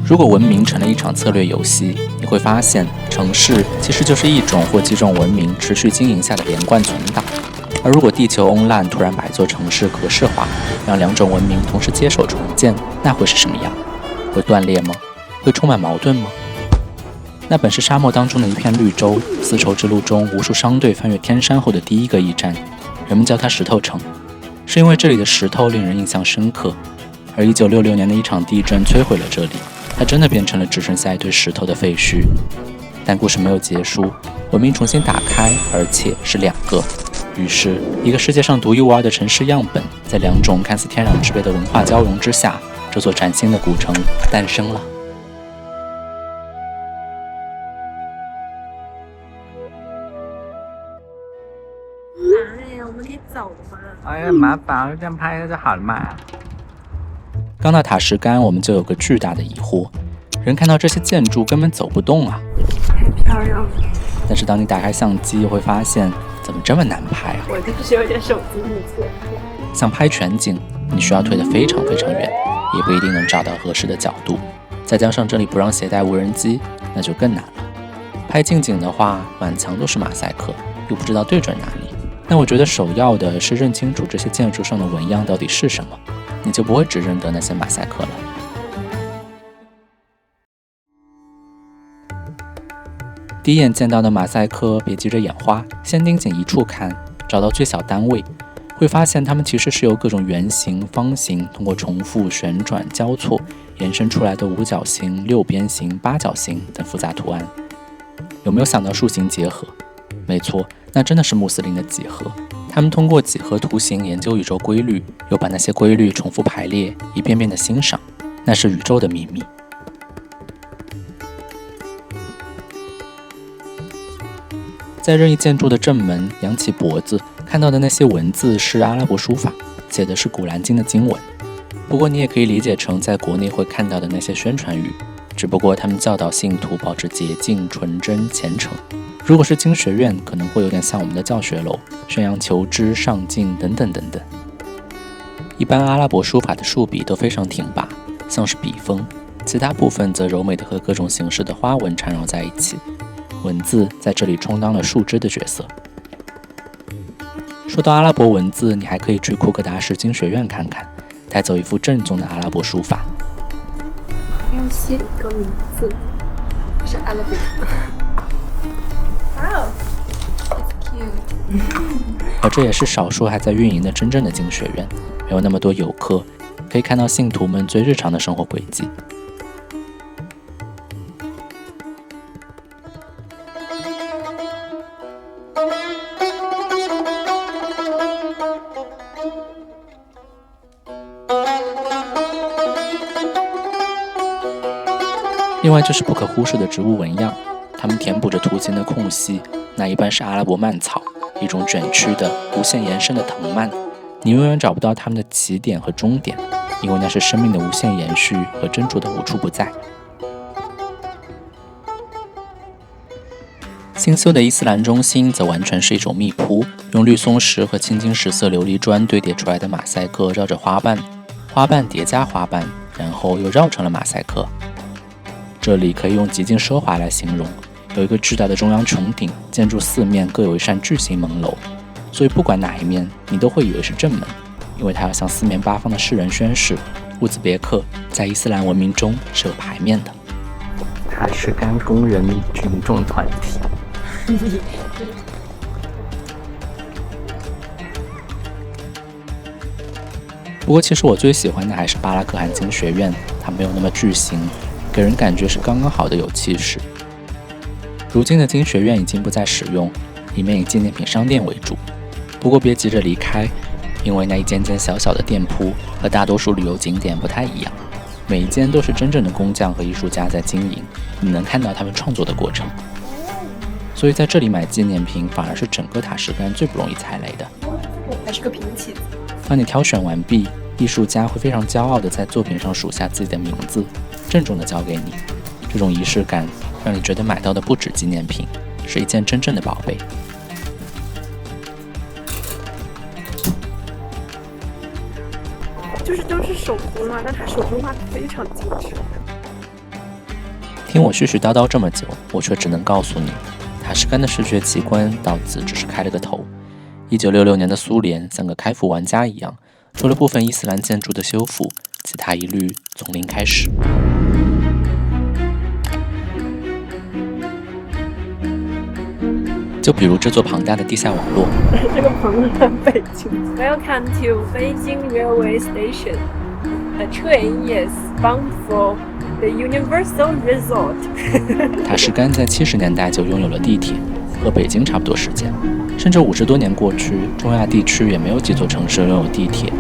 如果文明成了一场策略游戏，你会发现城市其实就是一种或几种文明持续经营下的连贯存档。而如果地球 online 突然把一座城市格式化，让两种文明同时接手重建，那会是什么样？会断裂吗？会充满矛盾吗？那本是沙漠当中的一片绿洲，丝绸之路中无数商队翻越天山后的第一个驿站，人们叫它石头城，是因为这里的石头令人印象深刻。而1966年的一场地震摧毁了这里，它真的变成了只剩下一堆石头的废墟。但故事没有结束，文明重新打开，而且是2个。于是，一个世界上独一无二的城市样本，在2种看似天壤之别的文化交融之下，这座崭新的古城诞生了。我们可以走吗？哎呀，麻烦了，这样拍就好了嘛。刚到塔什干，我们就有个巨大的疑惑：人看到这些建筑根本走不动啊！太漂亮了。但是当你打开相机，会发现怎么这么难拍啊？我就是有点手机迷错。想拍全景，你需要推得非常非常远，也不一定能找到合适的角度。再加上这里不让携带无人机，那就更难了。拍近景的话，满墙都是马赛克，又不知道对准哪里。那我觉得首要的是认清楚这些建筑上的纹样到底是什么，你就不会只认得那些马赛克了。第一眼见到的马赛克，别急着眼花，先盯紧一处看，找到最小单位，会发现它们其实是由各种圆形、方形通过重复、旋转、交错延伸出来的五角形、六边形、八角形等复杂图案。有没有想到数形结合？没错，那真的是穆斯林的几何。他们通过几何图形研究宇宙规律，又把那些规律重复排列，一遍遍的欣赏，那是宇宙的秘密。在任意建筑的正门扬起脖子，看到的那些文字是阿拉伯书法，写的是古兰经的经文。不过你也可以理解成在国内会看到的那些宣传语，只不过他们教导信徒保持洁净、纯真、虔诚。如果是经学院，可能会有点像我们的教学楼，宣扬求知、上进等等等等。一般阿拉伯书法的竖笔都非常挺拔，像是笔锋，其他部分则柔美的和各种形式的花纹缠绕在一起，文字在这里充当了树枝的角色。说到阿拉伯文字，你还可以去库克达什经学院看看，带走一幅正宗的阿拉伯书法。要写一个名字，是阿拉伯。哇哦 ，it's cute。而这也是少数还在运营的真正的经学院，没有那么多游客，可以看到信徒们最日常的生活轨迹。另外就是不可忽视的植物纹样，它们填补着图形的空隙，那一般是阿拉伯蔓草，一种卷曲的无限延伸的藤蔓，你永远找不到它们的起点和终点，因为那是生命的无限延续和珍珠的无处不在。新修的伊斯兰中心则完全是一种密铺，用绿松石和青金石色琉璃砖堆叠出来的马赛克绕着花瓣，花瓣叠加花瓣，然后又绕成了马赛克。这里可以用极尽奢华来形容，有一个巨大的中央穹顶，建筑四面各有一扇巨型门楼，所以不管哪一面，你都会以为是正门，因为它要向四面八方的世人宣示，乌兹别克在伊斯兰文明中是有牌面的。塔什干工人群众团体。不过其实我最喜欢的还是巴拉克汗经学院，它没有那么巨型，给人感觉是刚刚好的有气势。如今的经学院已经不再使用，里面以纪念品商店为主。不过别急着离开，因为那一间间小小的店铺和大多数旅游景点不太一样，每一间都是真正的工匠和艺术家在经营，你能看到他们创作的过程。所以在这里买纪念品反而是整个塔什干最不容易踩雷的。还是个平起子。当你挑选完毕，艺术家会非常骄傲地在作品上署下自己的名字，郑重地交给你。这种仪式感让你觉得买到的不止纪念品，是一件真正的宝贝。就是都是手工嘛，但它手工画的非常精致。听我絮絮叨叨这么久，我却只能告诉你，塔什干的视觉奇观到此只是开了个头。1966年的苏联像个开服玩家一样，除了部分伊斯兰建筑的修复，其他一律从零开始。就比如这座庞大的地下网络，这个庞大北京。Welcome to Beijing Railway Station. The train is bound for the Universal Resort. 塔什干在70年代就拥有了地铁，和北京差不多时间，甚至50多年过去，中亚地区也没有几座城市拥有地铁。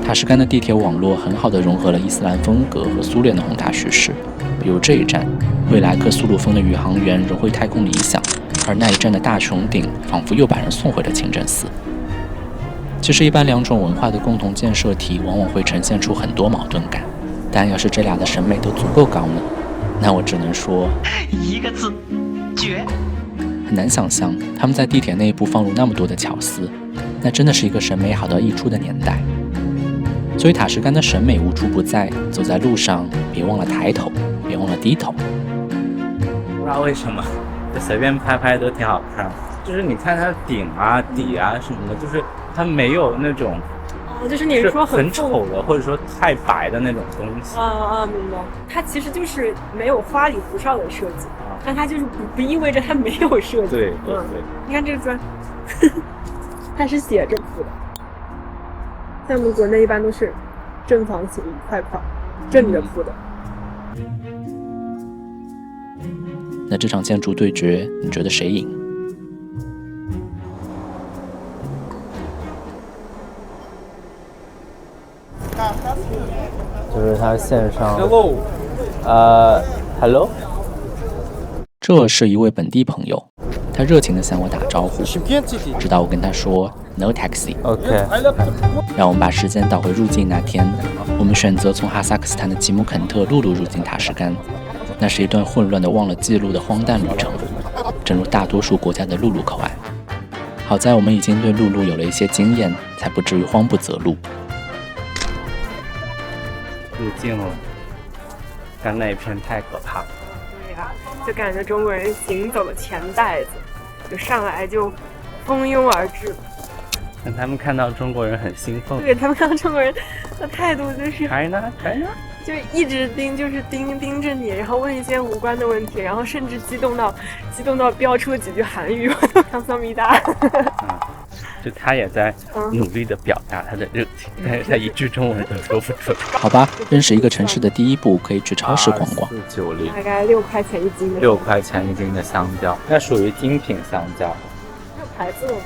塔什干的地铁网络很好地融合了伊斯兰风格和苏联的宏大叙事，比如这一站，未来克苏鲁风的宇航员融汇太空理想，而那一站的大穹顶仿佛又把人送回了清真寺。其实一般两种文化的共同建设体往往会呈现出很多矛盾感，但要是这俩的审美都足够高呢，那我只能说一个字，绝。很难想象他们在地铁内部放入那么多的巧思，那真的是一个审美好到溢出的年代。所以塔什干的审美无处不在，走在路上别忘了抬头，别忘了低头。不知道为什么就随便拍拍都挺好看，就是你看它顶啊底啊什么的，就是它没有那种就是你是说很丑的或者说太白的那种东西。明白。它其实就是没有花里胡哨的设计，但它就是不意味着它没有设计。对。你看这个砖，它是斜着铺的。在我们国内一般都是正方形一块块正着铺的。那这场建筑对决，你觉得谁赢？就是他线上 Hello， 这是一位本地朋友，他热情地向我打招呼，直到我跟他说 No taxi。 OK， 让我们把时间倒回入境那天，我们选择从哈萨克斯坦的吉姆肯特陆路入境塔什干。那是一段混乱的忘了记录的荒诞旅程，正如大多数国家的陆路口岸。好在我们已经对陆路有了一些经验，才不至于慌不择路。入境了，但那一片太可怕了。对呀，就感觉中国人行走的钱袋子，就上来就蜂拥而至。但他们看到中国人很兴奋，对他们看到中国人的态度就是 China， 就一直盯着你，然后问一些无关的问题，然后甚至激动到飙出了几句韩语，康桑米达。就他也在努力地表达他的热情，但是他一句中文都说不出。好吧，认识一个城市的第一步可以去超市逛逛。2490，大概6块钱一斤的。6块钱一斤的香蕉，那属于精品香蕉。还有牌子吗？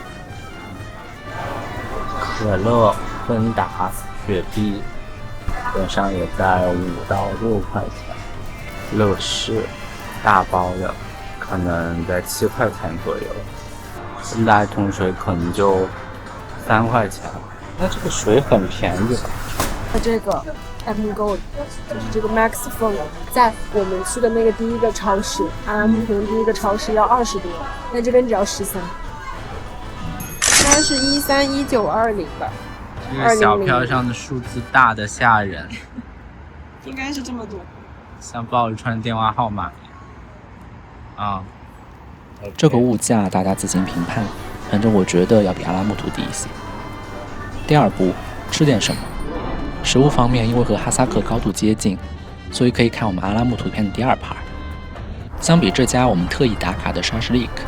可乐、芬达、雪碧，本上也在5到6块钱。乐事大包的可能在7块钱左右，自来桶水可能就3块钱。那这个水很便宜吧？这个 Apple Gold 就是这个 Max Phone， 在我们去的那个第一个超市，阿拉木图第一个超市要20多，但这边只要13。应该是131920吧。这个小票上的数字大的吓人，应该是这么多，像报一串电话号码一样。这个物价大家自行评判，反正我觉得要比阿拉木图低一些。第二步，吃点什么？食物方面，因为和哈萨克高度接近，所以可以看我们阿拉木图片的第二盘。相比这家我们特意打卡的沙什利克，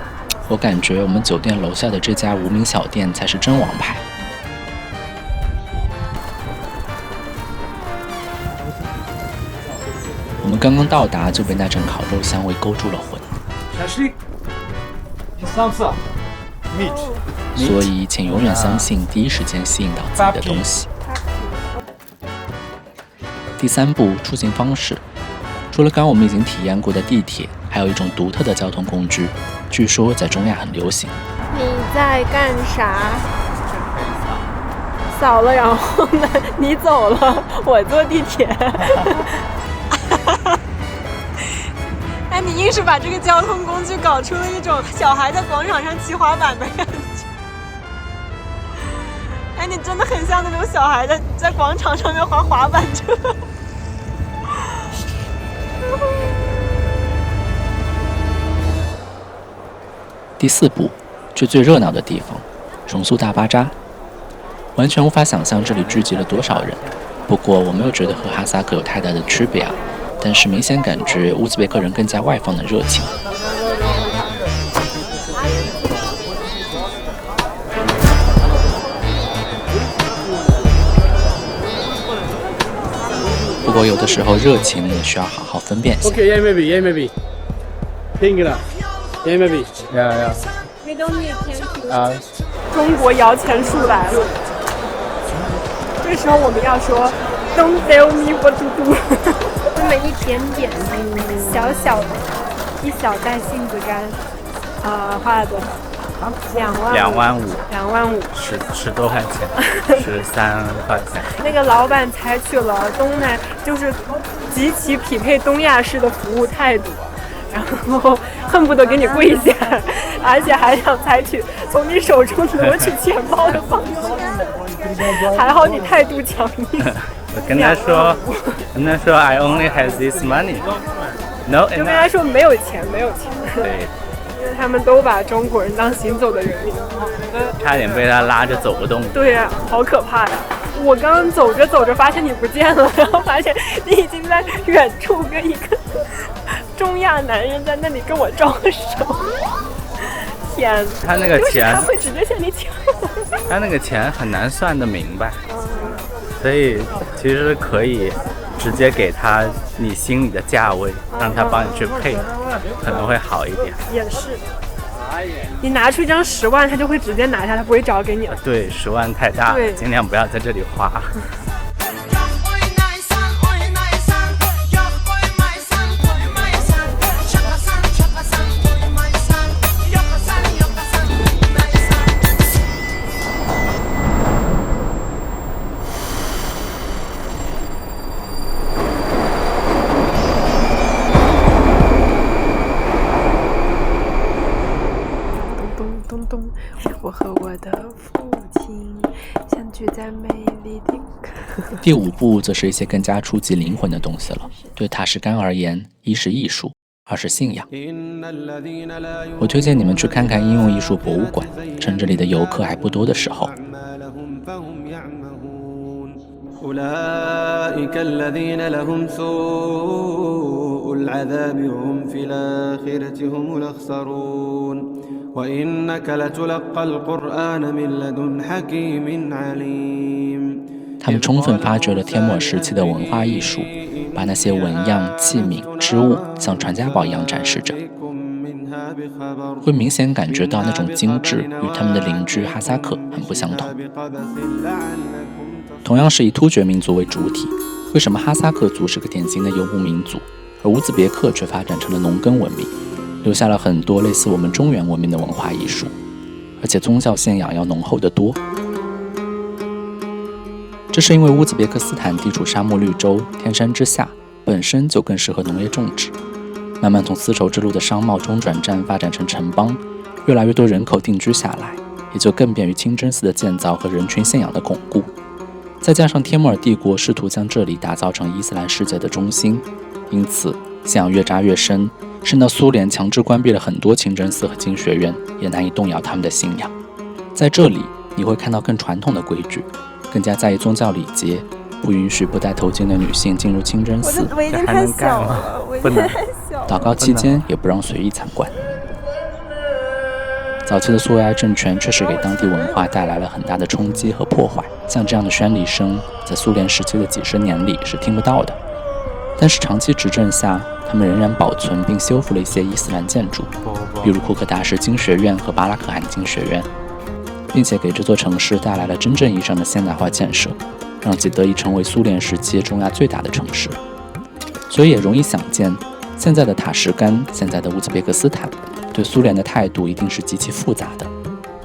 我感觉我们酒店楼下的这家无名小店才是真王牌。我们刚刚到达就被那阵烤肉香味勾住了魂，所以请永远相信第一时间吸引到自己的东西。第三步，出行方式。除了刚我们已经体验过的地铁，还有一种独特的交通工具，据说在中亚很流行。你在干啥？扫了，然后呢？你走了，我坐地铁。哎，你硬是把这个交通工具搞出了一种小孩在广场上骑滑板的感觉。哎，你真的很像那种小孩在广场上面滑滑板车。第4步，去最热闹的地方——重塑大巴扎。完全无法想象这里聚集了多少人，不过我没有觉得和哈萨克有太大的区别啊，但是明显感觉乌兹别克人更加外放的热情。不过有的时候热情也需要好好分辨一下。Okay, yeah, maybe. Think it. Yeah, maybe. Yeah. We don't need 天平。中国摇钱树来了，这时候我们要说 Don't tell me what to do 那么一点点，小小的一小袋杏子干，花了多少？2万5，10多块钱，13块钱。那个老板采取了东南，就是极其匹配东亚式的服务态度，然后恨不得给你跪下，而且还想采取从你手中夺取钱包的方式。还好你态度强硬。我跟他说 I only have this money。No， 就跟他说没有钱。对。因为他们都把中国人当行走的人民，差点被他拉着走不动。对呀，好可怕呀！我刚走着发现你不见了，然后发现你已经在远处跟一个中亚男人在那里跟我招手。天，他那个钱，他会直接向你抢。他那个钱很难算得明白，所以其实可以直接给他你心里的价位，让他帮你去配，可能会好一点。也是，你拿出一张10万，他就会直接拿下，他不会找给你了。对，10万太大，尽量不要在这里花。我和我的父亲相聚在美丽的。第5步则是一些更加触及灵魂的东西了。对塔什干而言，一是艺术，二是信仰。我推荐你们去看看应用艺术博物馆，趁这里的游客还不多的时候。أولئك الذين لهم سوء العذاب وهم في الآخرة هم الأخسرون وإنك لتلقى القرآن من لدن حكيم عليم 他们充分发掘了天默时期的文化艺术，把那些纹样、器皿、织物像传家宝一样展示着，会明显感觉到那种精致与他们的邻居哈萨克很不相同。同样是以突厥民族为主体，为什么哈萨克族是个典型的游牧民族，而乌兹别克却发展成了农耕文明，留下了很多类似我们中原文明的文化艺术，而且宗教信仰要浓厚得多。这是因为乌兹别克斯坦地处沙漠绿洲，天山之下，本身就更适合农业种植。慢慢从丝绸之路的商贸中转站发展成城邦，越来越多人口定居下来，也就更便于清真寺的建造和人群信仰的巩固。再加上帖木儿帝国试图将这里打造成伊斯兰世界的中心，因此信仰越扎越深，深到苏联强制关闭了很多清真寺和经学院，也难以动摇他们的信仰。在这里你会看到更传统的规矩，更加在意宗教礼节，不允许不戴头巾的女性进入清真寺，我已经太小了，不能。祷告期间也不让随意参观。早期的苏维埃政权确实给当地文化带来了很大的冲击和破坏，像这样的宣礼声在苏联时期的几十年里是听不到的。但是长期执政下，他们仍然保存并修复了一些伊斯兰建筑，比如库克达什经学院和巴拉可汗经学院，并且给这座城市带来了真正意义上的现代化建设，让其得以成为苏联时期中亚最大的城市。所以也容易想见，现在的塔什干，现在的乌兹别克斯坦对苏联的态度一定是极其复杂的。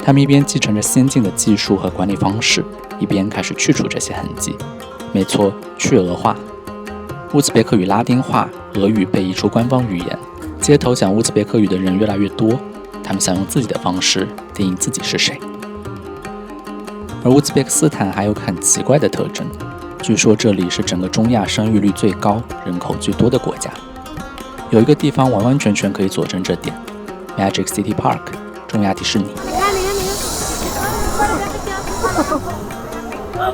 他们一边继承着先进的技术和管理方式，一边开始去除这些痕迹。没错，去俄化。乌兹别克语拉丁化，俄语被移出官方语言，街头讲乌兹别克语的人越来越多，他们想用自己的方式定义自己是谁。而乌兹别克斯坦还有个很奇怪的特征，据说这里是整个中亚生育率最高、人口最多的国家。有一个地方完完全全可以佐证这点， Magic City Park，中亚迪士尼。哇，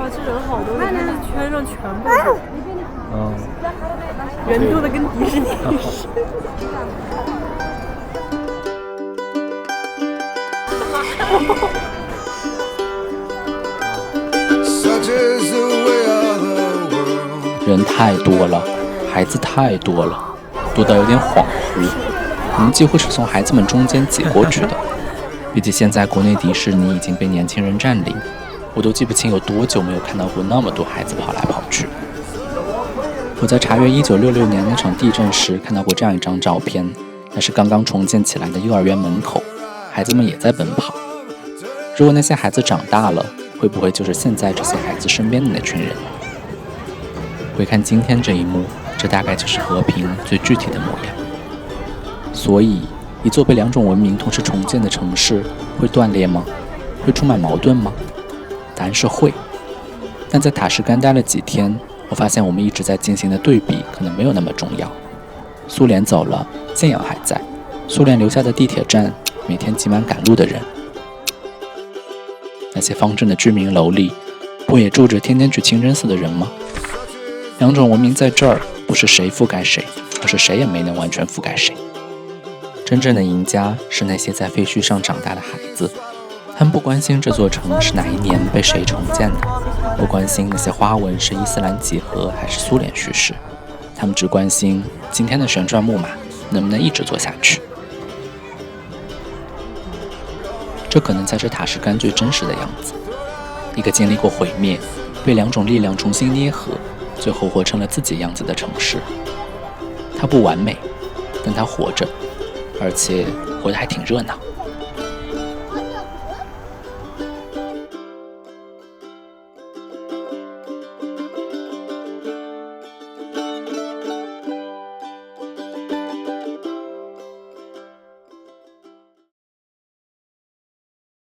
这人好多，这圈上全部是，人多的跟迪士尼似的。人太多了，孩子太多了，多到有点恍惚。我们几乎是从孩子们中间挤过去的。毕竟现在国内迪士尼已经被年轻人占领，我都记不清有多久没有看到过那么多孩子跑来跑去。我在查阅1966年那场地震时看到过这样一张照片，那是刚刚重建起来的幼儿园门口，孩子们也在奔跑。如果那些孩子长大了，会不会就是现在这些孩子身边的那群人？回看今天这一幕，这大概就是和平最具体的模样。所以，一座被2种文明同时重建的城市，会断裂吗？会充满矛盾吗？答案是会。但在塔什干待了几天，我发现我们一直在进行的对比可能没有那么重要。苏联走了，建阳还在。苏联留下的地铁站，每天挤满赶路的人。那些方正的居民楼里，不也住着天天去清真寺的人吗？2种文明在这儿，不是谁覆盖谁，而是谁也没能完全覆盖谁。真正的赢家是那些在废墟上长大的孩子，他们不关心这座城是哪一年被谁重建的，不关心那些花纹是伊斯兰几何还是苏联叙事，他们只关心今天的旋转木马能不能一直做下去。这可能才是塔什干最真实的样子，一个经历过毁灭，被2种力量重新捏合，最后活成了自己样子的城市。它不完美，但它活着，而且活得还挺热闹。